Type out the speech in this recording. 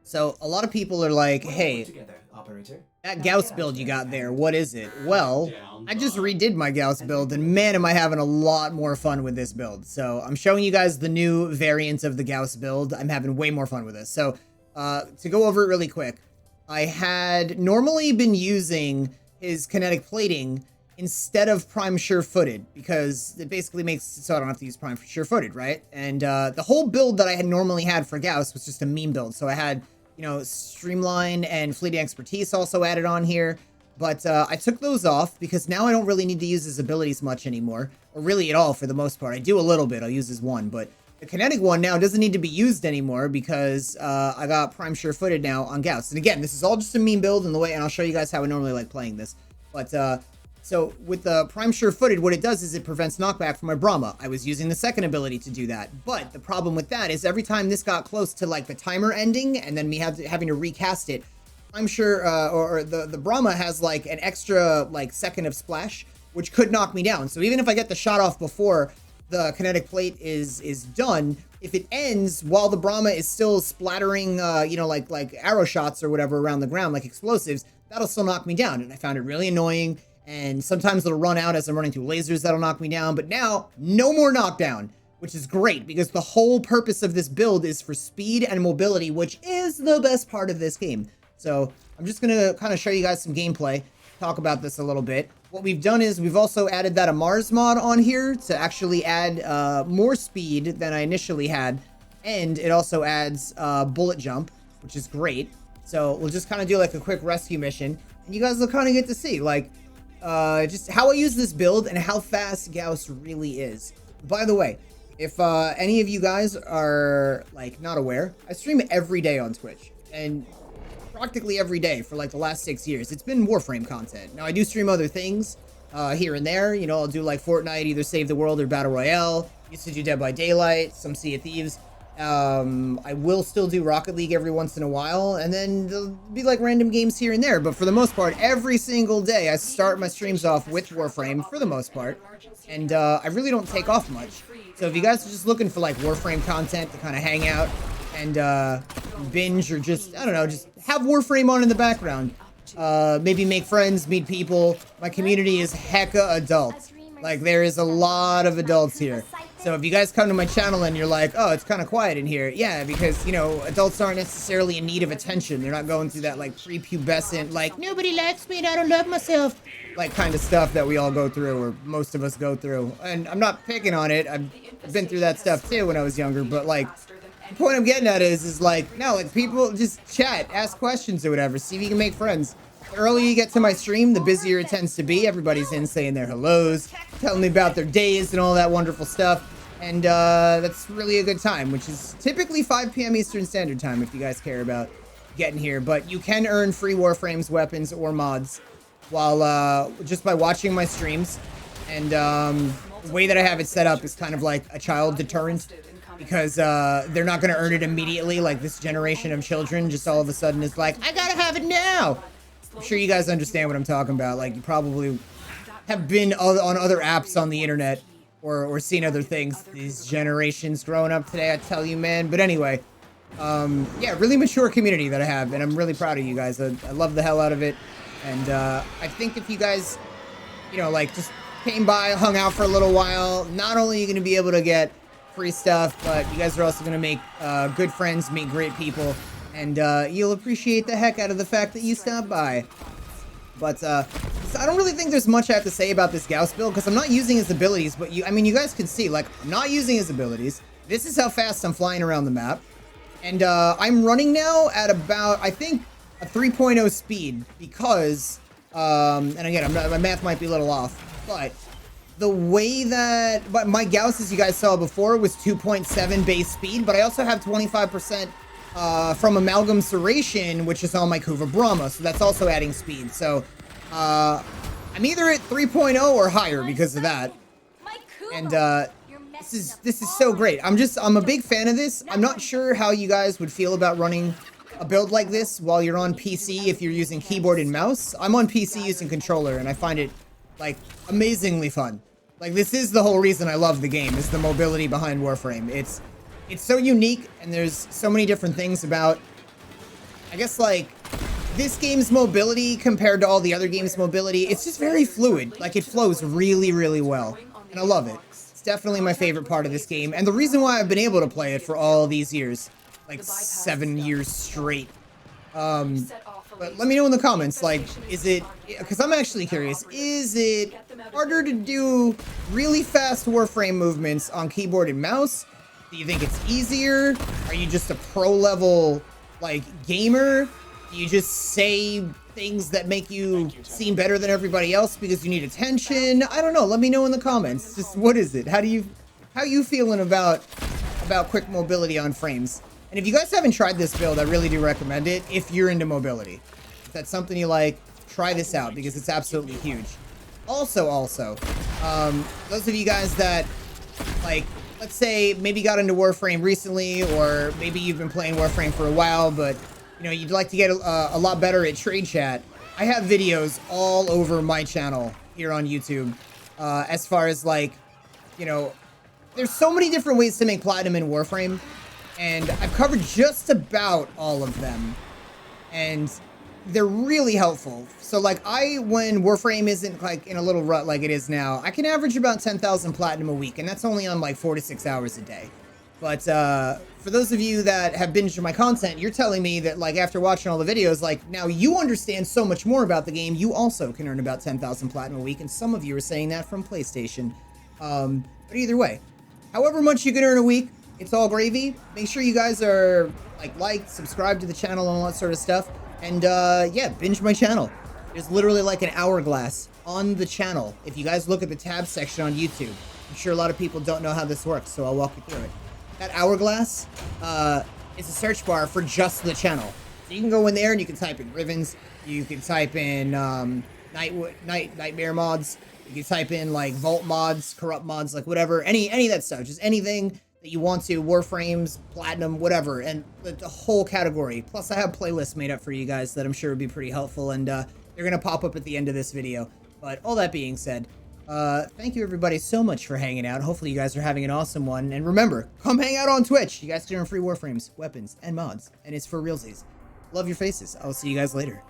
So a lot of people are like, hey, that Gauss build you got there, what is it? Well, I just redid my Gauss build, and man, am I having a lot more fun with this build. So I'm showing you guys the new variant of the Gauss build. I'm having way more fun with this. So to go over it really quick, I had normally been using his kinetic plating instead of prime sure-footed, because it basically makes it so I don't have to use prime sure-footed, right? And the whole build that I had normally had for Gauss was just a meme build. So I had, you know, Streamline and Fleeting Expertise also added on here. But I took those off because now I don't really need to use his abilities much anymore, or really at all for the most part. I do a little bit, I'll use his one, but the kinetic one now doesn't need to be used anymore because I got prime sure-footed now on Gauss. And again, this is all just a meme build in the way, and I'll show you guys how I normally like playing this. But so with the prime sure-footed, what it does is it prevents knockback from my Brahma. I was using the second ability to do that, but the problem with that is every time this got close to like the timer ending and then me having to recast it, I'm sure, or the Brahma has like an extra like second of splash, which could knock me down. So even if I get the shot off before the kinetic plate is done, if it ends while the Brahma is still splattering, you know, like arrow shots or whatever around the ground, like explosives, that'll still knock me down. And I found it really annoying. And sometimes it'll run out as I'm running through lasers that'll knock me down. But now, no more knockdown, which is great because the whole purpose of this build is for speed and mobility, which is the best part of this game. So I'm just going to kind of show you guys some gameplay, talk about this a little bit. What we've done is we've also added that a Mars mod on here to actually add more speed than I initially had. And it also adds bullet jump, which is great. So we'll just kind of do like a quick rescue mission. And you guys will kind of get to see like just how I use this build and how fast Gauss really is. By the way, if any of you guys are like not aware, I stream every day on Twitch. And practically every day for like the last 6 years. It's been Warframe content. Now I do stream other things here and there. You know, I'll do like Fortnite, either Save the World or Battle Royale. Used to do Dead by Daylight, some Sea of Thieves. I will still do Rocket League every once in a while, and then there'll be like random games here and there. But for the most part, every single day I start my streams off with Warframe for the most part. And I really don't take off much. So if you guys are just looking for like Warframe content to kind of hang out and binge, or just, I don't know, just have Warframe on in the background. Maybe make friends, meet people. My community is hecka adult. Like, there is a lot of adults here. So if you guys come to my channel and you're like, oh, it's kind of quiet in here. Yeah, because, you know, adults aren't necessarily in need of attention. They're not going through that, like, prepubescent, like, nobody likes me and I don't love myself, like, kind of stuff that we all go through, or most of us go through. And I'm not picking on it. I've been through that stuff, too, when I was younger. But, like, the point I'm getting at is like, no, like, people just chat, ask questions or whatever, see if you can make friends. The earlier you get to my stream, the busier it tends to be. Everybody's in saying their hellos, telling me about their days and all that wonderful stuff. And that's really a good time, which is typically 5 p.m. Eastern Standard Time if you guys care about getting here. But you can earn free Warframes, weapons, or mods while just by watching my streams. And the way that I have it set up is kind of like a child deterrent, because they're not going to earn it immediately. Like, this generation of children just all of a sudden is like, I gotta have it now. I'm sure you guys understand what I'm talking about. Like, you probably have been on other apps on the internet or seen other things. These generations growing up today, I tell you, man. But anyway, yeah, really mature community that I have, and I'm really proud of you guys. I love the hell out of it. And I think if you guys, you know, like, just came by, hung out for a little while, not only are you going to be able to get free stuff, but you guys are also going to make good friends, meet great people, and you'll appreciate the heck out of the fact that you stopped by. But so I don't really think there's much I have to say about this Gauss build, because I'm not using his abilities. But I mean, you guys can see, like, I'm not using his abilities. This is how fast I'm flying around the map, and I'm running now at about, I think, a 3.0 speed, because and again, my math might be a little off, but the way that, but my Gauss, as you guys saw before, was 2.7 base speed, but I also have 25% from Amalgam Serration, which is on my Kuva Brahma, so that's also adding speed. So I'm either at 3.0 or higher because of that. And this is so great. I'm a big fan of this. I'm not sure how you guys would feel about running a build like this while you're on PC if you're using keyboard and mouse. I'm on PC using controller, and I find it, like, amazingly fun. Like, this is the whole reason I love the game, is the mobility behind Warframe. It's so unique, and there's so many different things about I guess like this game's mobility compared to all the other games' mobility, it's just very fluid. Like it flows really, really well. And I love it. It's definitely my favorite part of this game. And the reason why I've been able to play it for all these years, like 7 years straight. But let me know in the comments, like, is it, because I'm actually curious, is it harder to do really fast Warframe movements on keyboard and mouse? Do you think it's easier? Are you just a pro level, like, gamer? Do you just say things that make you seem better than everybody else because you need attention? I don't know. Let me know in the comments. Just what is it? How you feeling about quick mobility on frames? And if you guys haven't tried this build, I really do recommend it if you're into mobility. If that's something you like, try this out because it's absolutely huge. Also, those of you guys that, like, let's say maybe got into Warframe recently, or maybe you've been playing Warframe for a while, but, you know, you'd like to get a lot better at trade chat. I have videos all over my channel here on YouTube, as far as, like, you know, there's so many different ways to make platinum in Warframe. And I've covered just about all of them, and they're really helpful. So like when Warframe isn't like in a little rut like it is now, I can average about 10,000 platinum a week, and that's only on like 4 to 6 hours a day. But for those of you that have binged my content, you're telling me that like after watching all the videos, like now you understand so much more about the game, you also can earn about 10,000 platinum a week, and some of you are saying that from PlayStation. But either way, however much you can earn a week, it's all gravy. Make sure you guys are like, subscribe to the channel and all that sort of stuff. And yeah, binge my channel. There's literally like an hourglass on the channel. If you guys look at the tab section on YouTube, I'm sure a lot of people don't know how this works, so I'll walk you through it. That hourglass is a search bar for just the channel. So you can go in there and you can type in Rivens. You can type in Nightmare mods. You can type in like Vault mods, Corrupt mods, like whatever. Any of that stuff. Just anything that you want to, Warframes, Platinum, whatever, and the whole category. Plus, I have playlists made up for you guys that I'm sure would be pretty helpful, and they're going to pop up at the end of this video. But all that being said, thank you everybody so much for hanging out. Hopefully you guys are having an awesome one. And remember, come hang out on Twitch. You guys can earn free Warframes, weapons, and mods, and it's for realsies. Love your faces. I'll see you guys later.